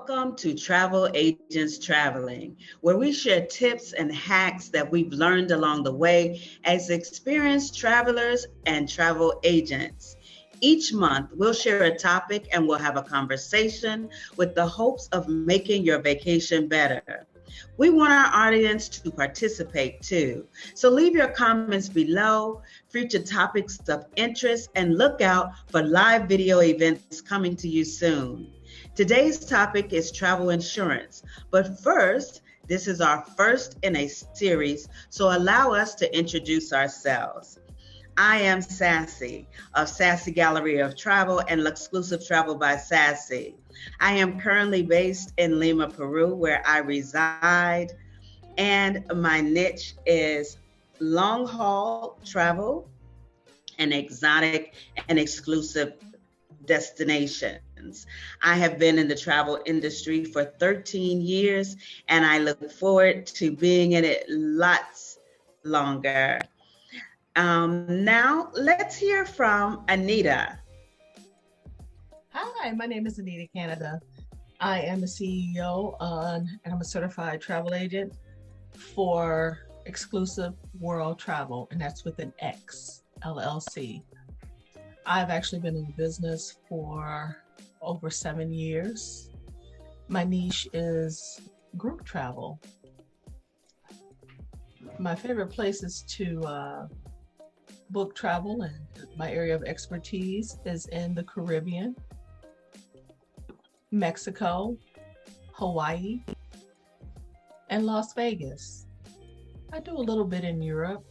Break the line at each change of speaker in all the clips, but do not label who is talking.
Welcome to Travel Agents Traveling, where we share tips and hacks that we've learned along the way as experienced travelers and travel agents. Each month, we'll share a topic and we'll have a conversation with the hopes of making your vacation better. We want our audience to participate too. So leave your comments below, future topics of interest, and look out for live video events coming to you soon. Today's topic is travel insurance, but first, this is our first in a series, so allow us to introduce ourselves. I am Sassy of Sassy Gallery of Travel and Exclusive Travel by Sassy. I am currently based in Lima, Peru, where I reside, and my niche is long haul travel and exotic and exclusive destinations. I have been in the travel industry for 13 years, and I look forward to being in it lots longer. Now, let's hear from Anita.
Hi, my name is Anita Canada. I am the CEO and I'm a certified travel agent for Exclusive World Travel, and that's with an X, LLC. I've actually been in the business for over 7 years. My niche is group travel. My favorite places to book travel and my area of expertise is in the Caribbean, Mexico, Hawaii, and Las Vegas. I do a little bit in Europe,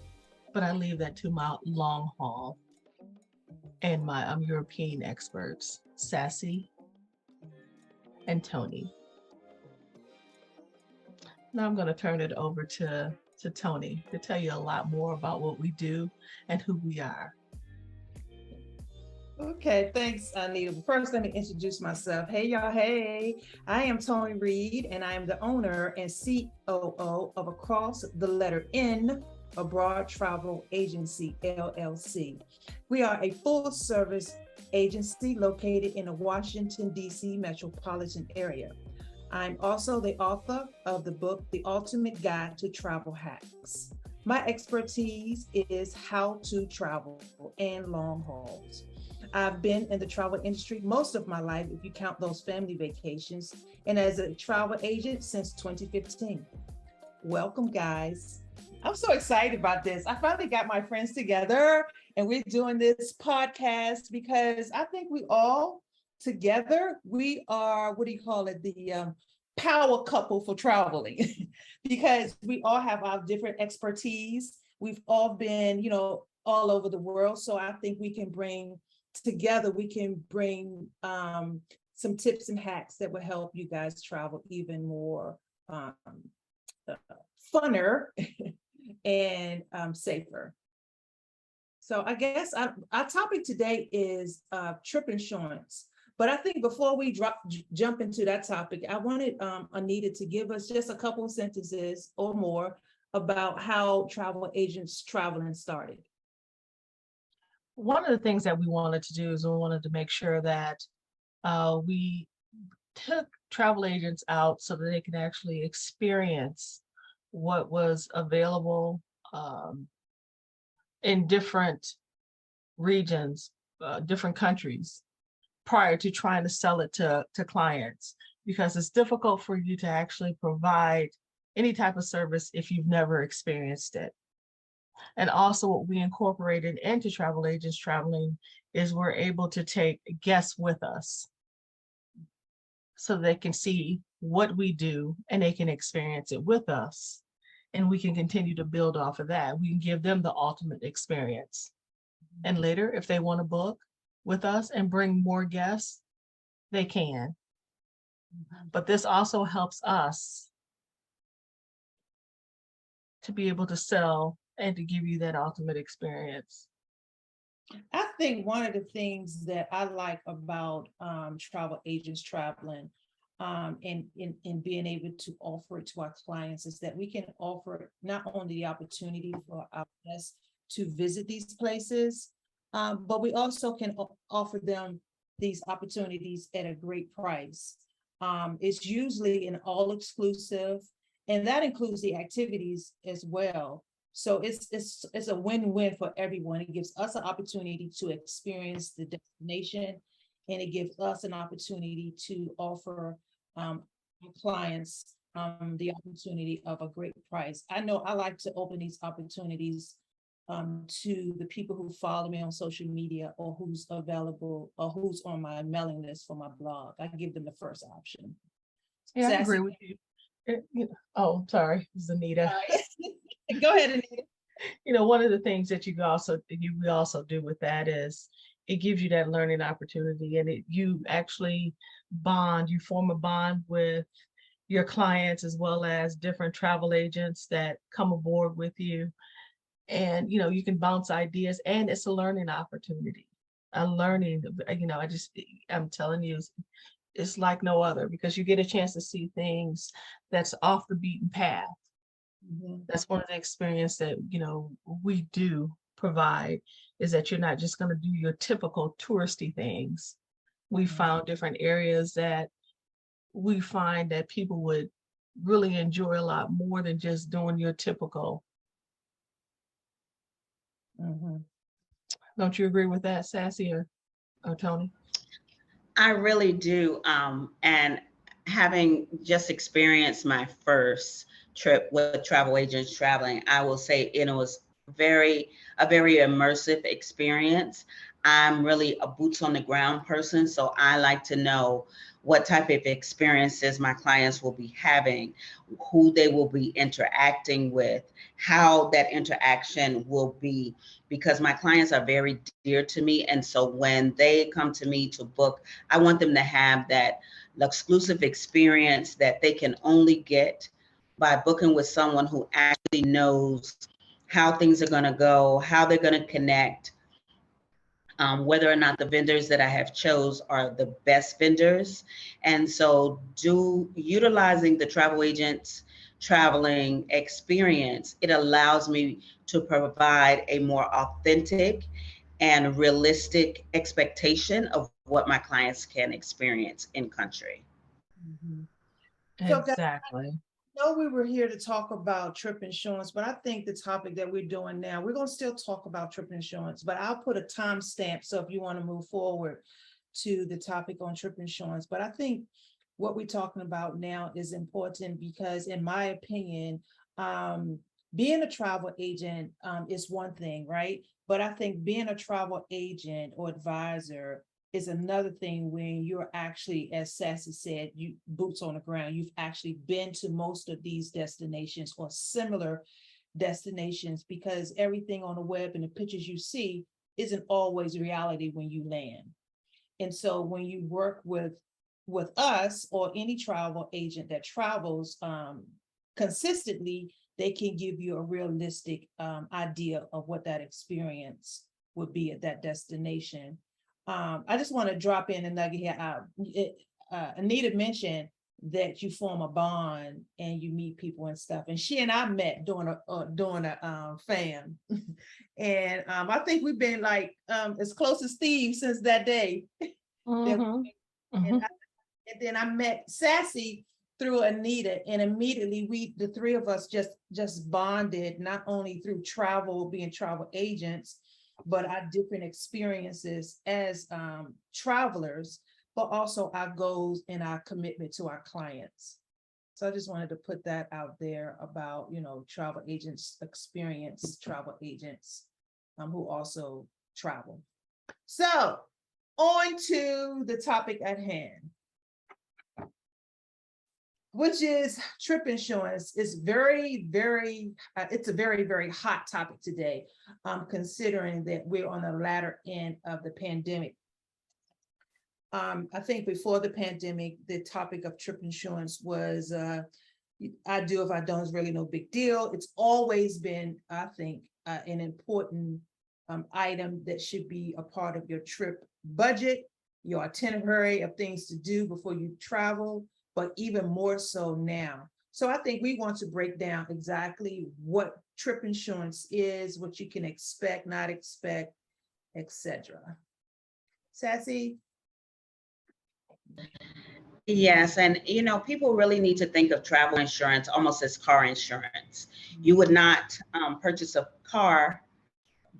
but I leave that to my long haul and my European experts, Sassy and Tony. Now I'm going to turn it over to Tony to tell you a lot more about what we do and who we are.
Okay, thanks, Anita. First, let me introduce myself. Hey, y'all. Hey, I am Tony Reed, and I am the owner and COO of Across the Letter N, Abroad Travel Agency, LLC. We are a full-service agency located in the Washington, D.C. metropolitan area. I'm also the author of the book, The Ultimate Guide to Travel Hacks. My expertise is how to travel and long hauls. I've been in the travel industry most of my life, if you count those family vacations, and as a travel agent since 2015. Welcome, guys. I'm so excited about this. I finally got my friends together and we're doing this podcast because I think we all together, we are, the power couple for traveling because we all have our different expertise. We've all been, all over the world. So I think we can bring some tips and hacks that will help you guys travel even more funner and safer. So I guess our topic today is trip insurance. But I think before we jump into that topic, I wanted Anita to give us just a couple of sentences or more about how travel agents traveling started.
One of the things that we wanted to do is we wanted to make sure that we took travel agents out so that they can actually experience what was available in different regions, different countries, prior to trying to sell it to clients, because it's difficult for you to actually provide any type of service if you've never experienced it. And also what we incorporated into travel agents traveling is we're able to take guests with us so they can see what we do and they can experience it with us. And we can continue to build off of that. We can give them the ultimate experience. And later, if they want to book with us and bring more guests, they can. But this also helps us to be able to sell and to give you that ultimate experience.
I think one of the things that I like about travel agents traveling and being able to offer it to our clients is that we can offer not only the opportunity for our guests to visit these places, but we also can offer them these opportunities at a great price. It's usually an all-exclusive, and that includes the activities as well. So it's a win-win for everyone. It gives us an opportunity to experience the destination, and it gives us an opportunity to offer our clients the opportunity of a great price. I know I like to open these opportunities to the people who follow me on social media, or who's available, or who's on my mailing list for my blog. I give them the first option.
Yeah, I
Sassy.
agree with you. Oh, sorry, this is Anita.
Go ahead, Anita.
One of the things that we also do with that is it gives you that learning opportunity, and you actually you form a bond with your clients, as well as different travel agents that come aboard with you. And you can bounce ideas, and it's a learning opportunity. I'm telling you, it's like no other, because you get a chance to see things that's off the beaten path.
Mhm.
That's one of the experience that we do provide, is that you're not just going to do your typical touristy things. We found different areas that we find that people would really enjoy a lot more than just doing your typical. Don't you agree with that, Sassy or Tony?
I really do. And having just experienced my first trip with travel agents traveling, I will say it was a very immersive experience. I'm really a boots on the ground person, so I like to know what type of experiences my clients will be having, who they will be interacting with, how that interaction will be, because my clients are very dear to me. And so when they come to me to book, I want them to have that exclusive experience that they can only get by booking with someone who actually knows how things are going to go, how they're going to connect, whether or not the vendors that I have chose are the best vendors. And so utilizing the travel agents traveling experience, it allows me to provide a more authentic and realistic expectation of what my clients can experience in country.
Exactly.
know we were here to talk about trip insurance, but I think the topic that we're doing now, we're going to still talk about trip insurance, but I'll put a timestamp. So if you want to move forward to the topic on trip insurance, but I think what we're talking about now is important because, in my opinion, being a travel agent is one thing, right? But I think being a travel agent or advisor is another thing when you're actually, as Sassy said, you boots on the ground. You've actually been to most of these destinations or similar destinations, because everything on the web and the pictures you see isn't always reality when you land. And so when you work with us or any travel agent that travels consistently, they can give you a realistic idea of what that experience would be at that destination. I just want to drop in a nugget here. Anita mentioned that you form a bond and you meet people and stuff. And she and I met during a FAM. And I think we've been like as close as Steve since that day. And then I met Sassy through Anita, and immediately the three of us just bonded, not only through being travel agents, but our different experiences as travelers, but also our goals and our commitment to our clients. So I just wanted to put that out there about, travel agents experience, travel agents who also travel. So on to the topic at hand, which is trip insurance. It's it's a very, very hot topic today, considering that we're on the latter end of the pandemic. I think before the pandemic, the topic of trip insurance was, I do, if I don't, it's really no big deal. It's always been, I think, an important item that should be a part of your trip budget, your itinerary of things to do before you travel, but even more so now. So I think we want to break down exactly what trip insurance is, what you can expect, not expect, etc. Sassy?
Yes, and people really need to think of travel insurance almost as car insurance. You would not purchase a car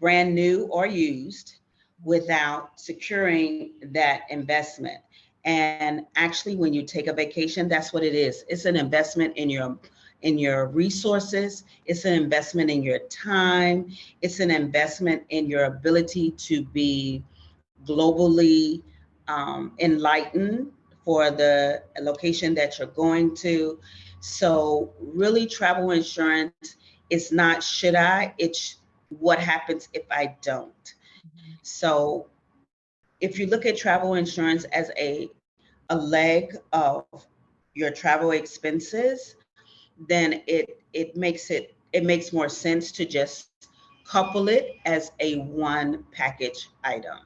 brand new or used without securing that investment. And actually, when you take a vacation, that's what it is. It's an investment in your resources. It's an investment in your time. It's an investment in your ability to be globally enlightened for the location that you're going to. So really, travel insurance is not should I, it's what happens if I don't. So if you look at travel insurance as a leg of your travel expenses, then it makes more sense to just couple it as a one package item.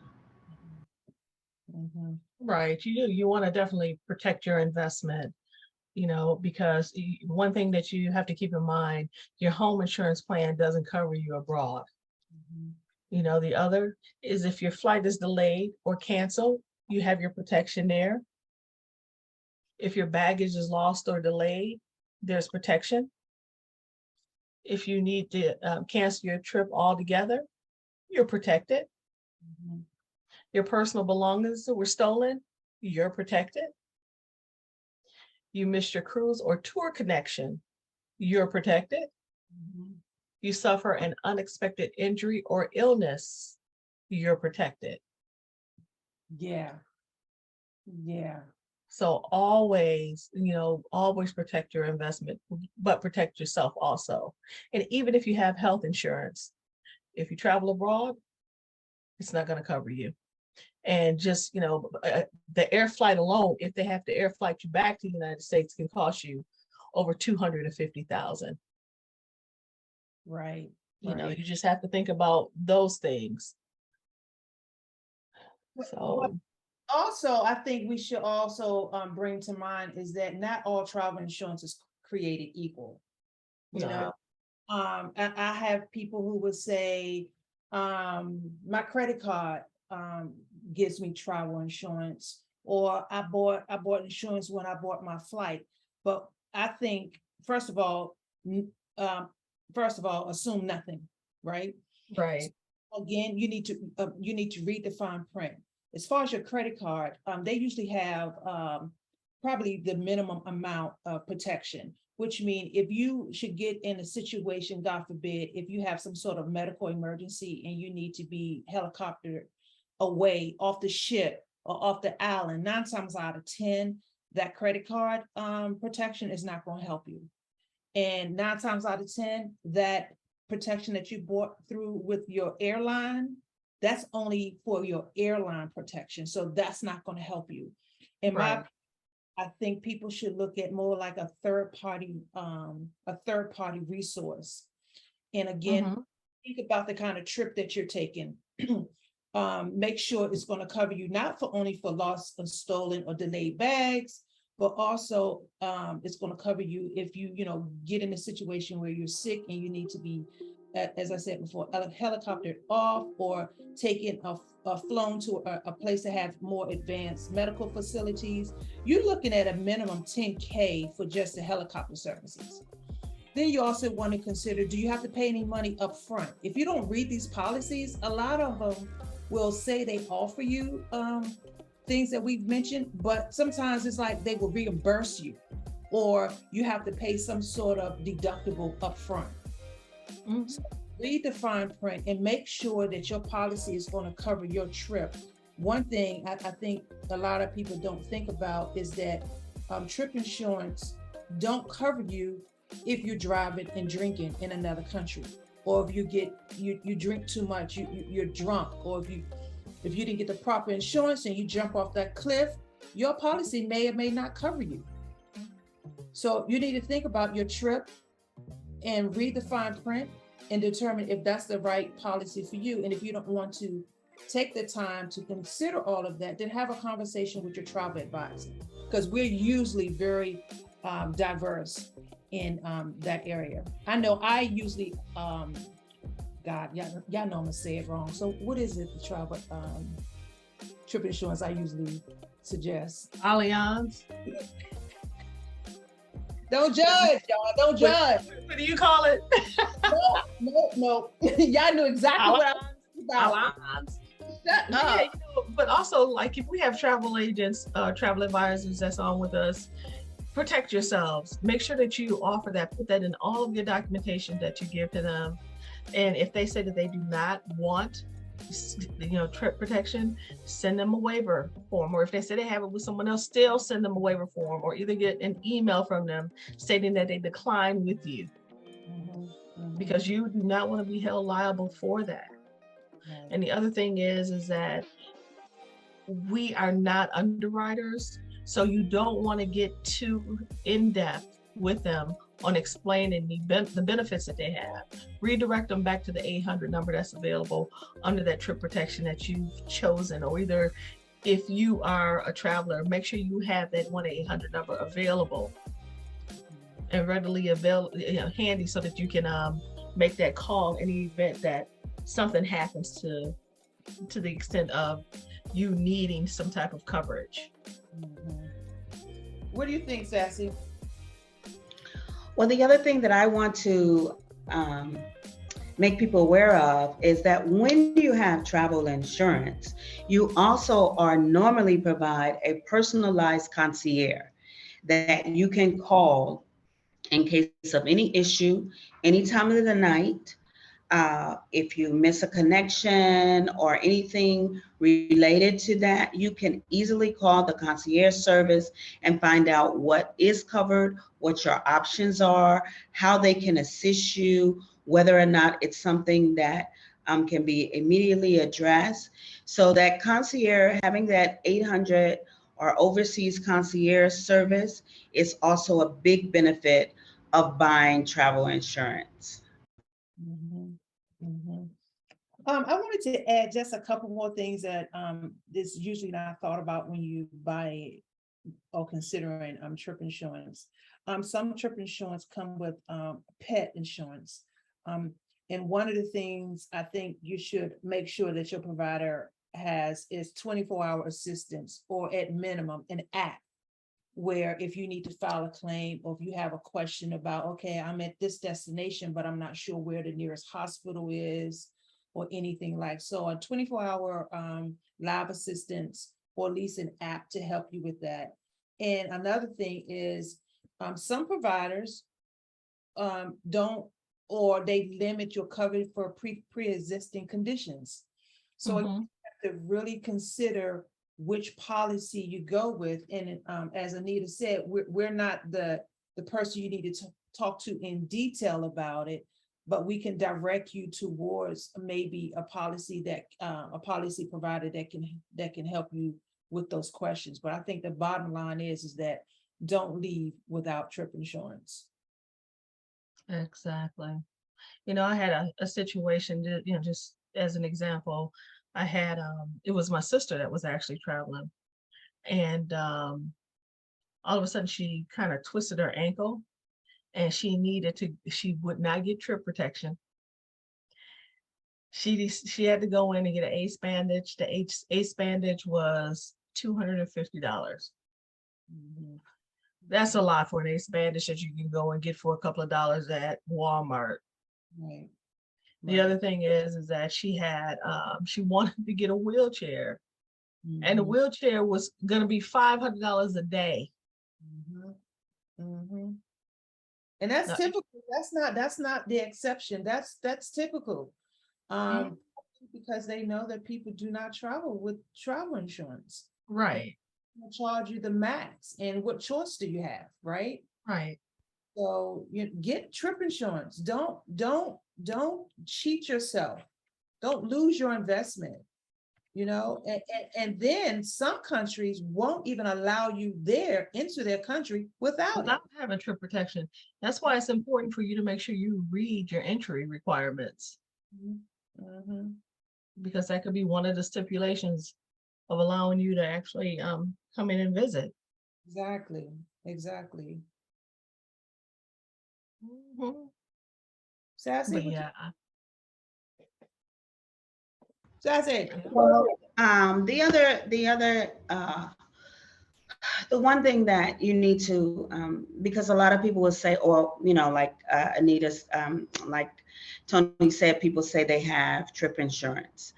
Mhm.
Right. You want to definitely protect your investment, because one thing that you have to keep in mind, your home insurance plan doesn't cover you abroad.
Mhm.
The other is if your flight is delayed or canceled, you have your protection there. If your baggage is lost or delayed, there's protection. If you need to cancel your trip altogether, you're protected.
Mhm.
Your personal belongings were stolen, you're protected. You missed your cruise or tour connection, you're protected.
Mhm.
You suffer an unexpected injury or illness, you're protected.
Yeah. Yeah.
So always protect your investment, but protect yourself also. And even if you have health insurance, if you travel abroad, it's not going to cover you. And just, the air flight alone, if they have to air flight you back to the United States, can cost you over 250,000.
Right. Right.
You just have to think about those things. So,
Also, I think we should also bring to mind is that not all travel insurance is created equal. You know,
no.
I have people who would say, my credit card gives me travel insurance, or I bought insurance when I bought my flight. But I think n- um, first of all, assume nothing, right?
Right.
Again, you need to read the fine print. As far as your credit card, they usually have probably the minimum amount of protection, which means if you should get in a situation, God forbid, if you have some sort of medical emergency and you need to be helicoptered away off the ship or off the island, 9 times out of 10, that credit card protection is not going to help you. And 9 times out of 10, that protection that you bought through with your airline, that's only for your airline protection. So that's not going to help you. In my,
Right.
I think people should look at more like a third party resource. And again,
Mhm.
think about the kind of trip that you're taking. Make sure it's going to cover you not for only for lost or stolen or delayed bags, but also it's going to cover you if you get in a situation where you're sick and you need to be, as I said before, helicoptered off or taken flown to a place that has more advanced medical facilities. You're looking at a minimum 10K for just the helicopter services. Then you also want to consider, do you have to pay any money up front? If you don't read these policies, a lot of them will say they offer you things that we've mentioned, but sometimes it's like they will reimburse you or you have to pay some sort of deductible up front.
Mhm.
So read the fine print and make sure that your policy is going to cover your trip. One thing I think a lot of people don't think about is that trip insurance don't cover you if you're driving and drinking in another country, or if you drink too much, you're drunk, or if you didn't get the proper insurance and you jump off that cliff, your policy may or may not cover you. So you need to think about your trip and read the fine print and determine if that's the right policy for you. And if you don't want to take the time to consider all of that, then have a conversation with your travel advisor, because we're usually very diverse in that area. I know I usually, God, y'all know I'm gonna say it wrong. So what is it, the travel trip insurance I usually suggest?
Allianz.
Don't judge, y'all. Don't judge.
What do you call it?
No. Y'all knew exactly what I was about.
Allianz.
Shut
Yeah,
up.
but also, like, if we have travel agents, travel advisors that's on with us, protect yourselves. Make sure that you offer that, put that in all of your documentation that you give to them. And if they say that they do not want, trip protection, send them a waiver form. Or if they say they have it with someone else, still send them a waiver form, or either get an email from them stating that they decline with you. Because you do not want to be held liable for that. Right. And the other thing is that we are not underwriters, so you don't want to get too in-depth with them on explaining the benefits that they have. Redirect them back to the 800 number that's available under that trip protection that you've chosen, or either if you are a traveler, make sure you have that 1-800 number available and readily available, handy, so that you can make that call in the event that something happens to the extent of you needing some type of coverage.
What do you think, Sassy?
Well, the other thing that I want to make people aware of is that when you have travel insurance, you also are normally provide a personalized concierge that you can call in case of any issue, any time of the night. If you miss a connection or anything related to that, you can easily call the concierge service and find out what is covered, what your options are, how they can assist you, whether or not it's something that can be immediately addressed. So that concierge, having that 800 or overseas concierge service is also a big benefit of buying travel insurance.
I wanted to add just a couple more things that is usually not thought about when you buy or considering trip insurance. Some trip insurance come with pet insurance. And one of the things I think you should make sure that your provider has is 24-hour assistance, or at minimum an app, where if you need to file a claim, or if you have a question about, okay, I'm at this destination, but I'm not sure where the nearest hospital is, or anything like so, a 24-hour live assistance, or at least an app to help you with that. And another thing is some providers don't, or they limit your coverage for pre-existing conditions. So you have to really consider which policy you go with. And as Anita said, we're not the person you need to talk to in detail about it, but we can direct you towards maybe a policy provider that can help you with those questions. But I think the bottom line is that don't leave without trip insurance.
Exactly. I had a situation that, just as an example, I had, it was my sister that was actually traveling, and all of a sudden she kind of twisted her ankle, and she would not get trip protection. She had to go in and get an ACE bandage. The ACE bandage was $250. That's a lot for an ACE bandage that you can go and get for a couple of dollars at Walmart.
Right.
The other thing is that she had, she wanted to get a wheelchair, and the wheelchair was going to be $500 a day.
And that's typical. That's not the exception. That's typical. Because they know that people do not travel with travel insurance.
Right.
They'll charge you the max. And what choice do you have? Right.
Right.
So you get trip insurance. Don't cheat yourself. Don't lose your investment. And then some countries won't even allow you into their country without
having trip protection. That's why it's important for you to make sure you read your entry requirements. Because that could be one of the stipulations of allowing you to actually come in and visit.
Exactly. Sassy.
But yeah.
Sassy.
Well, the other The one thing that you need to, because a lot of people will say, or, like Anita's, like Tony said, people say they have trip insurance.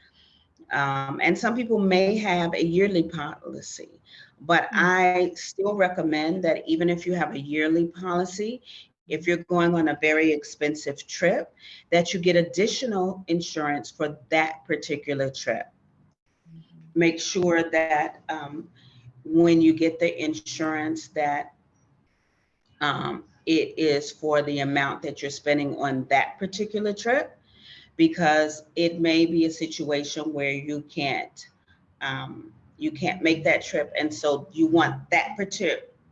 And some people may have a yearly policy, but I still recommend that even if you have a yearly policy, if you're going on a very expensive trip, that you get additional insurance for that particular trip. Make sure that when you get the insurance that it is for the amount that you're spending on that particular trip, because it may be a situation where you can't make that trip, and so you want that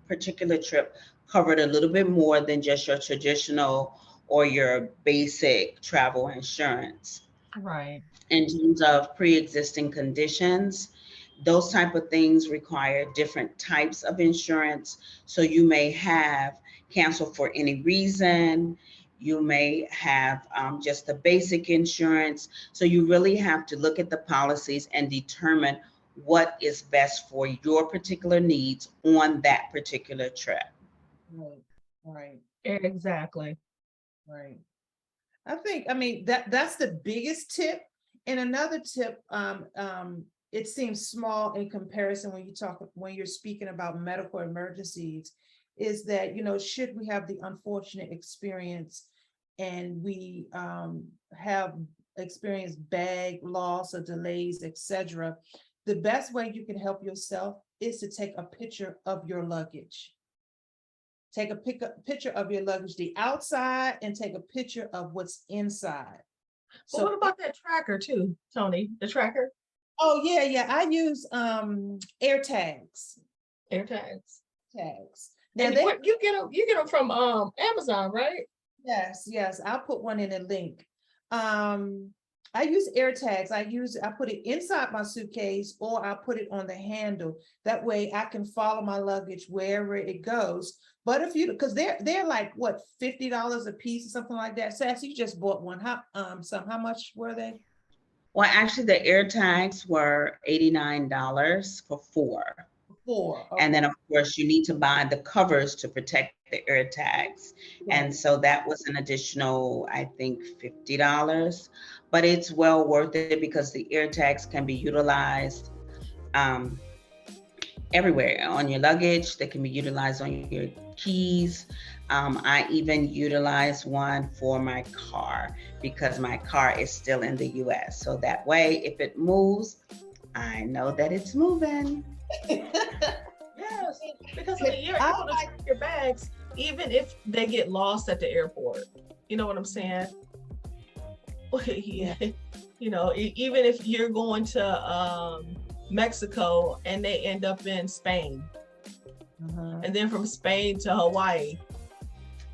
particular trip covered a little bit more than just your traditional or your basic travel insurance.
Right.
In terms of pre-existing conditions, those type of things require different types of insurance. So you may have cancel for any reason. You may have just the basic insurance. So you really have to look at the policies and determine what is best for your particular needs on that particular trip.
Right.
Exactly.
Right. I mean, that's the biggest tip. And another tip, it seems small in comparison when you're speaking about medical emergencies, is that, should we have the unfortunate experience and we have experienced bag loss or delays, etc., the best way you can help yourself is to take a picture of your luggage. Take a picture of your luggage, the outside, and take a picture of what's inside.
So what about that tracker too, Tony? The tracker?
Oh yeah. I use AirTags.
AirTags.
Now
and you get them from Amazon, right?
Yes. I'll put one in a link. I use AirTags. I put it inside my suitcase, or I put it on the handle. That way I can follow my luggage wherever it goes. But because they're like what, $50 a piece or something like that. Sassy, you just bought one. How much were they?
Well, actually the AirTags were $89 for four.
Okay.
And then of course you need to buy the covers to protect the AirTags. Right. And so that was an additional, I think, $50, but it's well worth it because the AirTags can be utilized everywhere on your luggage. They can be utilized on your keys. I even utilize one for my car because my car is still in the US. So that way, if it moves, I know that it's moving.
Yes, because you're able to track your bags, even if they get lost at the airport. You know what I'm saying? Yeah. Even if you're going to Mexico and they end up in Spain, and then from Spain to Hawaii,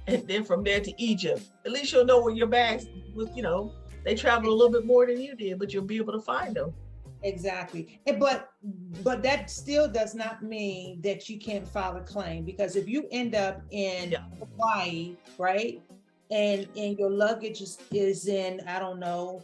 and then from there to Egypt, at least you'll know where your bags was. They traveled a little bit more than you did, but you'll be able to find them.
Exactly. But that still does not mean that you can't file a claim, because if you end up in Hawaii, right, and your luggage is in, I don't know,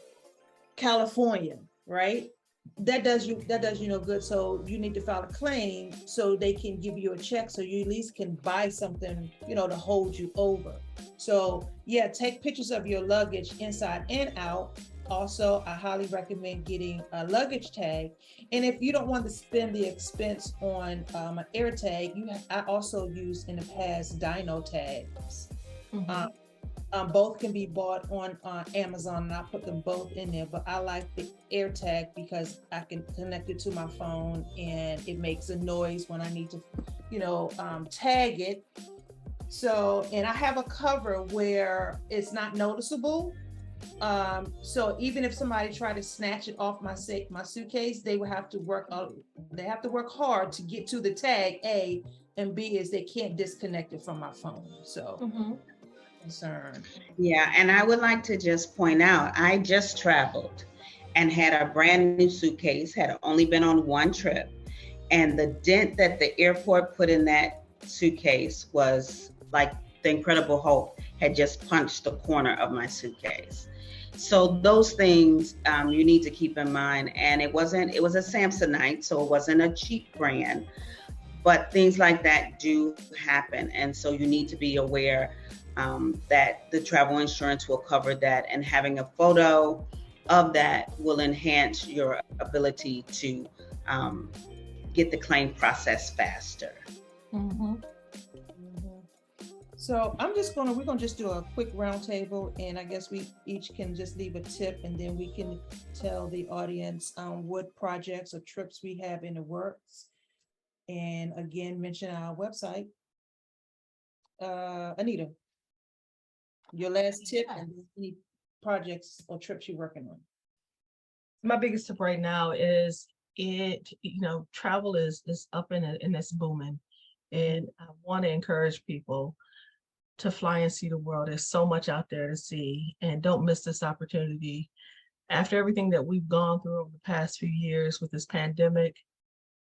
California, right, that does you no good. So you need to file a claim so they can give you a check, so you at least can buy something, to hold you over. So yeah, take pictures of your luggage inside and out. Also, I highly recommend getting a luggage tag. And if you don't want to spend the expense on an AirTag, I also used in the past Dynotag. Both can be bought on Amazon, and I put them both in there. But I like the AirTag because I can connect it to my phone, and it makes a noise when I need to, tag it. So, and I have a cover where it's not noticeable. So even if somebody tried to snatch it off my suitcase, they would have to work hard to get to the tag, A, and B is they can't disconnect it from my phone. So concerned.
Yeah, and I would like to just point out, I just traveled and had a brand new suitcase, had only been on one trip, and the dent that the airport put in that suitcase was like the Incredible Hulk had just punched the corner of my suitcase. So those things you need to keep in mind. And it was a Samsonite, so it wasn't a cheap brand, but things like that do happen. And so you need to be aware that the travel insurance will cover that, and having a photo of that will enhance your ability to get the claim process faster.
Mm-hmm.
So we're gonna just do a quick roundtable, and I guess we each can just leave a tip, and then we can tell the audience what projects or trips we have in the works. And again, mention our website. Anita, your last tip and any projects or trips you're working on.
My biggest tip right now is travel is up and it's booming. And I want to encourage people to fly and see the world. There's so much out there to see, and don't miss this opportunity. After everything that we've gone through over the past few years with this pandemic,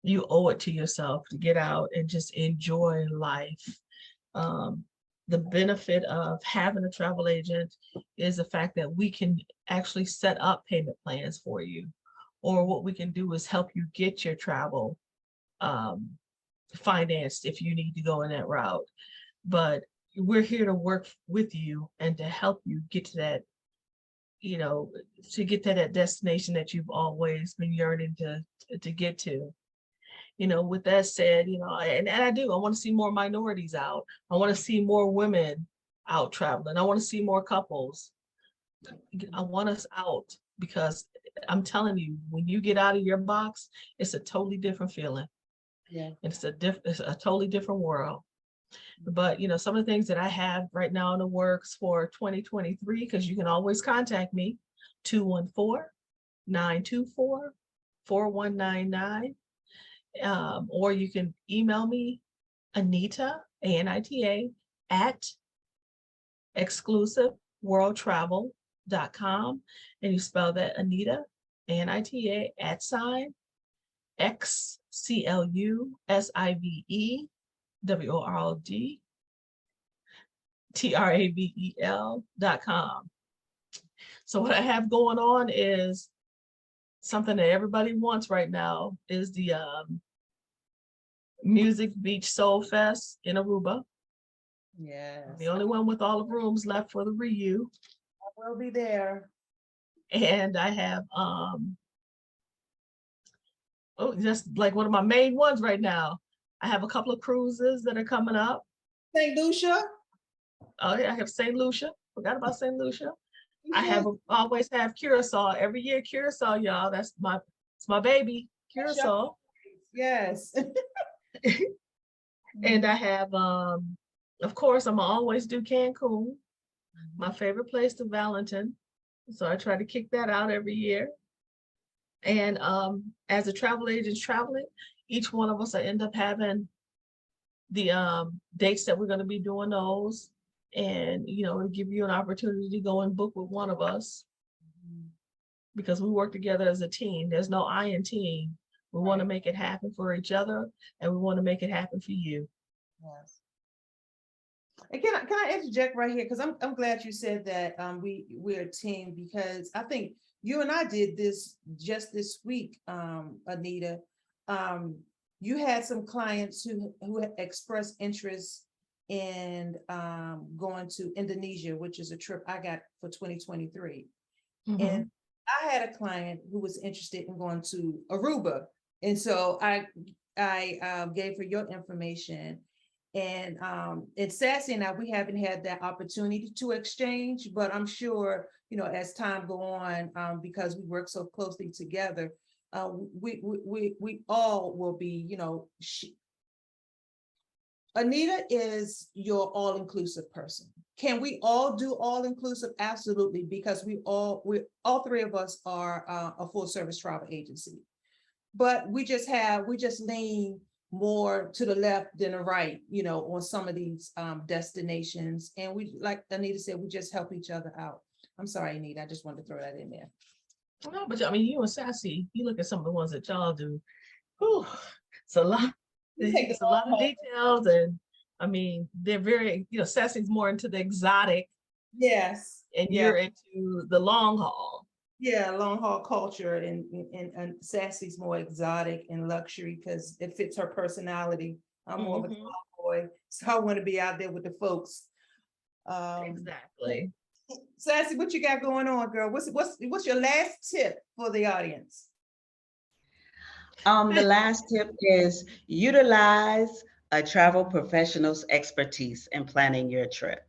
you owe it to yourself to get out and just enjoy life. The benefit of having a travel agent is the fact that we can actually set up payment plans for you, or what we can do is help you get your travel financed if you need to go in that route. But we're here to work with you and to help you get to that, to get to that destination that you've always been yearning to get to. With that said, and I want to see more minorities out. I want to see more women out traveling. I want to see more couples. I want us out, because I'm telling you, when you get out of your box, it's a totally different feeling.
Yeah.
It's a totally different world. But, some of the things that I have right now in the works for 2023, because you can always contact me, 214-924-4199. Or you can email me, Anita, ANITA, at exclusiveworldtravel.com. And you spell that Anita, ANITA, @exclusiveworldtravel.com. So what I have going on is something that everybody wants right now is the Music Beach Soul Fest in Aruba.
Yes.
I'm the only one with all the rooms left for the Ryu.
I will be there.
And I have just like one of my main ones right now. I have a couple of cruises that are coming up.
St. Lucia.
Oh yeah, I have St. Lucia. Forgot about St. Lucia. I always have Curacao every year. Curacao, y'all. It's my baby, Curacao.
Yes.
And I have, of course, I'm always do Cancun, my favorite place to Valentin. So I try to kick that out every year. And as a travel agent traveling, each one of us I end up having the dates that we're going to be doing those, and to give you an opportunity to go and book with one of us, because we work together as a team. There's no I in team. We want to make it happen for each other, and we want to make it happen for you.
Yes. And can I interject right here, because I'm glad you said that we're a team, because I think you and I did this just this week, Anita. You had some clients who expressed interest in going to Indonesia, which is a trip I got for 2023.
Mm-hmm.
And I had a client who was interested in going to Aruba. And so I gave her your information. And Sassy and I, we haven't had that opportunity to exchange, but I'm sure, as time go on, because we work so closely together, we all will be, Anita is your all-inclusive person. Can we all do all-inclusive? Absolutely, because we all three of us are a full-service travel agency, but we just lean more to the left than the right, on some of these destinations. And we, like Anita said, we just help each other out. I'm sorry, Anita, I just wanted to throw that in there.
No, but I mean, you and Sassy, you look at some of the ones that y'all do. Whew, it's a lot. It's a lot of details, and I mean, they're very, Sassy's more into the exotic.
Yes.
And you're into the long haul.
Yeah, long haul culture, and Sassy's more exotic and luxury because it fits her personality. I'm more of a tomboy, so I want to be out there with the folks.
Exactly.
Sassy, what you got going on, girl? What's your last tip for the audience?
The last tip is utilize a travel professional's expertise in planning your trip.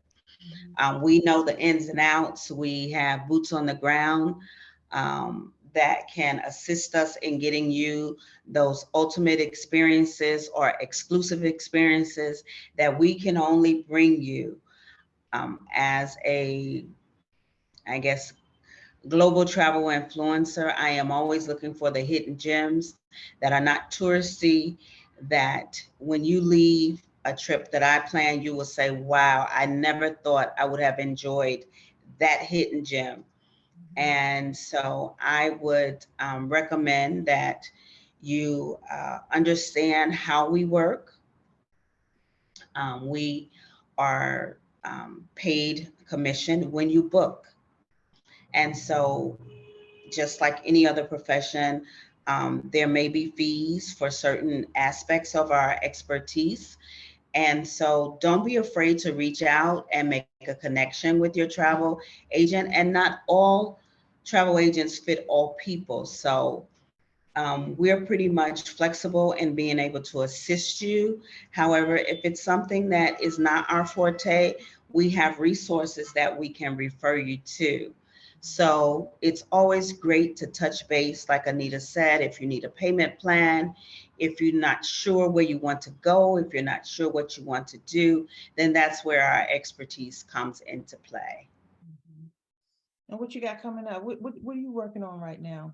We know the ins and outs. We have boots on the ground that can assist us in getting you those ultimate experiences or exclusive experiences that we can only bring you as a, I guess, global travel influencer. I am always looking for the hidden gems that are not touristy, that when you leave a trip that I plan, you will say, wow, I never thought I would have enjoyed that hidden gem. And so I would recommend that you understand how we work. We are paid commission when you book. And so just like any other profession, there may be fees for certain aspects of our expertise. And so don't be afraid to reach out and make a connection with your travel agent. And not all travel agents fit all people. So we're pretty much flexible in being able to assist you. However, if it's something that is not our forte, we have resources that we can refer you to. So it's always great to touch base, like Anita said, if you need a payment plan, if you're not sure where you want to go, if you're not sure what you want to do, then that's where our expertise comes into play.
And what you got coming up? What are you working on right now?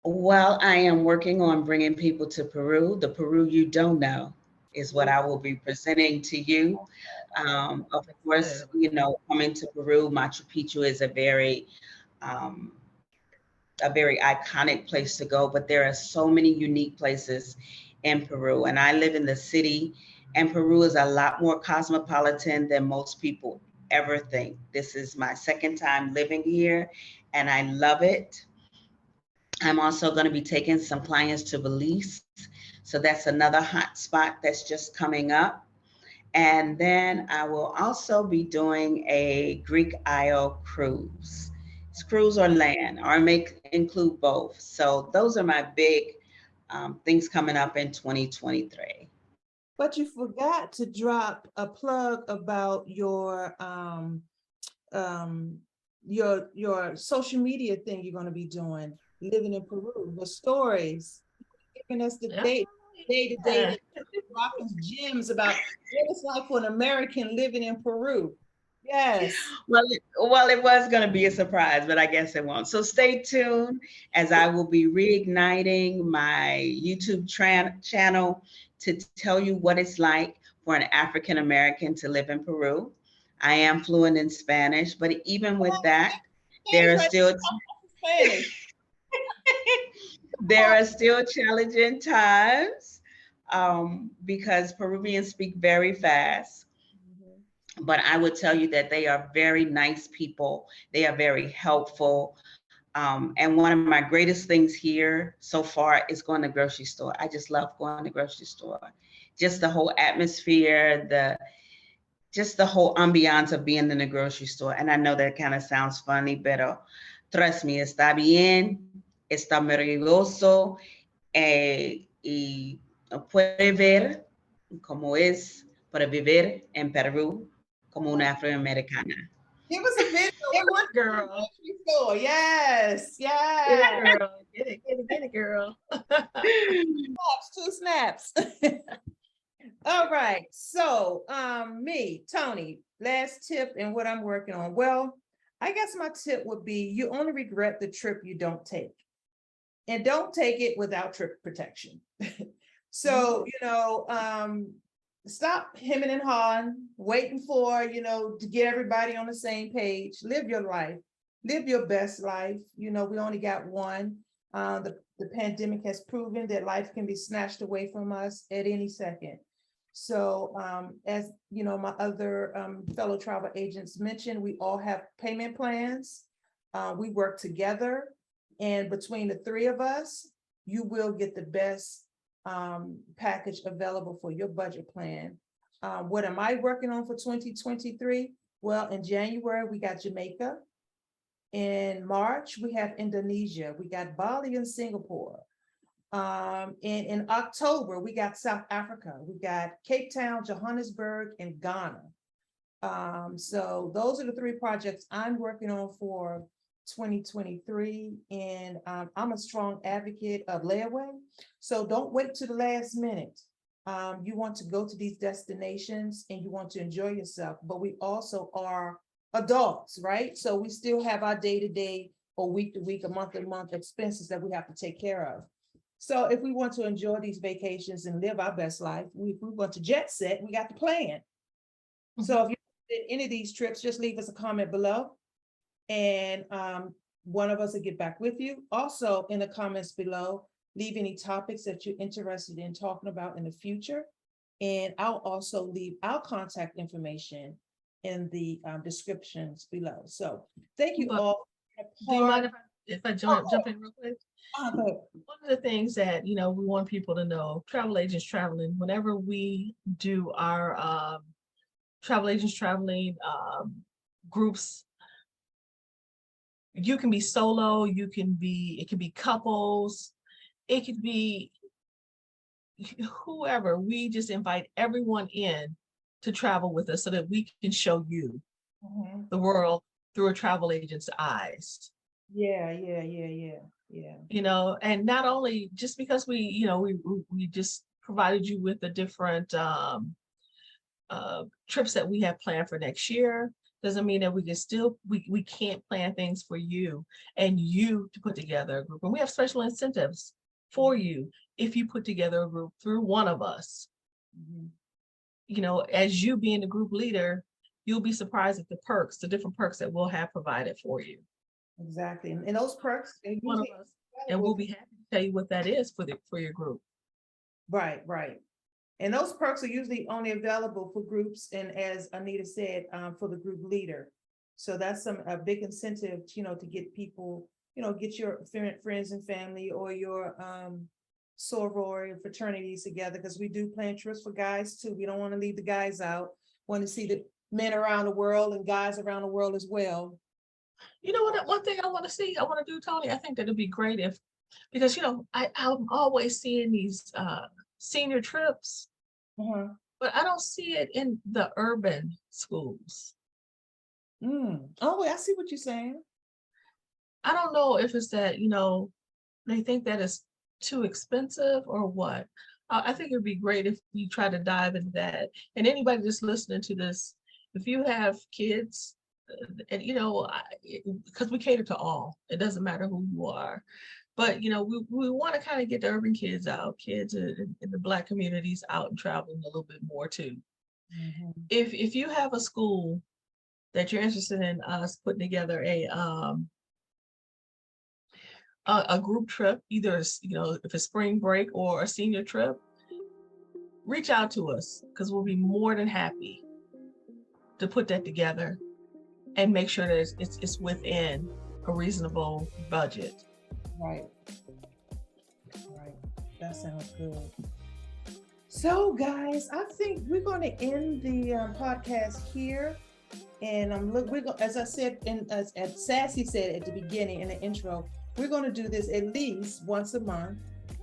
Well, I am working on bringing people to Peru. The Peru you don't know is what I will be presenting to you. Of course, you know, coming to Peru, Machu Picchu is um, a very iconic place to go, but there are so many unique places in Peru. And I live in the city, and Peru is a lot more cosmopolitan than most people ever think. This is my second time living here, and I love it. I'm also going to be taking some clients to Belize. So that's another hot spot that's just coming up. And then I will also be doing a Greek Isle cruise. It's cruise or land, or make include both. So those are my big things coming up in 2023.
But you forgot to drop a plug about your social media thing you're going to be doing, living in Peru, the stories, giving us the day-to-day dropping gems about what it's like for an American living in Peru. Yes.
Well, it was going to be a surprise, but I guess it won't. So stay tuned as I will be reigniting my YouTube channel to tell you what it's like for an African American to live in Peru. I am fluent in Spanish, but even with that, there are still
Spanish.
there are still challenging times because Peruvians speak very fast. But I would tell you that they are very nice people. They are very helpful. And one of my greatest things here so far is going to the grocery store. I just love going to the grocery store. Just the whole atmosphere, just the whole ambiance of being in the grocery store. And I know that kind of sounds funny, but trust me, está bien, está maravilloso, y puede ver cómo es para vivir en Perú como una afroamericana.
Give us a video. We want
Girl.
store. Yes.
Get
Yes.
it, girl. Get it, girl.
Snaps. All right. So me, Tony, last tip and what I'm working on. Well, I guess my tip would be you only regret the trip you don't take. And don't take it without trip protection. So, stop hemming and hawing, waiting for, to get everybody on the same page. Live your life. Live your best life. We only got one. The pandemic has proven that life can be snatched away from us at any second. So as my other fellow travel agents mentioned, we all have payment plans. We work together, and between the three of us, you will get the best package available for your budget plan. What am I working on for 2023? Well, in January, we got Jamaica. In March, we have Indonesia. We got Bali and Singapore. In October, we got South Africa. We got Cape Town, Johannesburg, and Ghana. So those are the three projects I'm working on for 2023. And I'm a strong advocate of layaway. So don't wait to the last minute. You want to go to these destinations and you want to enjoy yourself, but we also are adults, right? So we still have our day-to-day or week-to-week, a month-to-month expenses that we have to take care of. So if we want to enjoy these vacations and live our best life, if we want to jet set, we got to plan. So if you did any of these trips, just leave us a comment below, and one of us will get back with you. Also, in the comments below, leave any topics that you're interested in talking about in the future. And I'll also leave our contact information in the descriptions below. So thank you all.
Do you mind if I jump in real quick? One of the things that, we want people to know, travel agents traveling, whenever we do our travel agents traveling groups, you can be solo, it can be couples, it could be whoever. We just invite everyone in to travel with us so that we can show you the world through a travel agent's eyes.
Yeah.
And not only just because we just provided you with the different trips that we have planned for next year, doesn't mean that we can't plan things for you and you to put together a group. And we have special incentives for you if you put together a group through one of us. As you being the group leader, you'll be surprised at the different perks that we'll have provided for you.
Exactly. And those perks,
one of us, and we'll be happy to tell you what that is for your group.
Right. And those perks are usually only available for groups, and as Anita said, for the group leader. So that's a big incentive, to get people, get your friends and family or your sorority fraternities together, because we do plan trips for guys too. We don't want to leave the guys out. Want to see the men around the world and guys around the world as well.
You know what? One thing I want to do, Tony. I think that it'd be great because I'm always seeing these senior trips, but I don't see it in the urban schools.
Oh, I see what you're saying.
I don't know if it's that they think that it's too expensive or what. I think it'd be great if you try to dive into that. And anybody just listening to this, if you have kids, and because we cater to all, it doesn't matter who you are, but we want to kind of get the urban kids in the Black communities out and traveling a little bit more too. If you have a school that you're interested in us putting together a group trip, either if it's spring break or a senior trip, reach out to us, because we'll be more than happy to put that together and make sure that it's within a reasonable budget.
Right. That sounds good. So guys, I think we're going to end the podcast here. And as I said, as Sassy said at the beginning in the intro, we're going to do this at least once a month.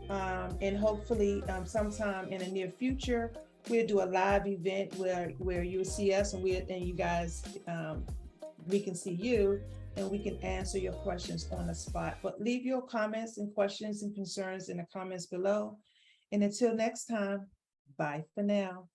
And hopefully sometime in the near future, we'll do a live event where you'll see us and you guys, we can see you and we can answer your questions on the spot. But leave your comments and questions and concerns in the comments below. And until next time, bye for now.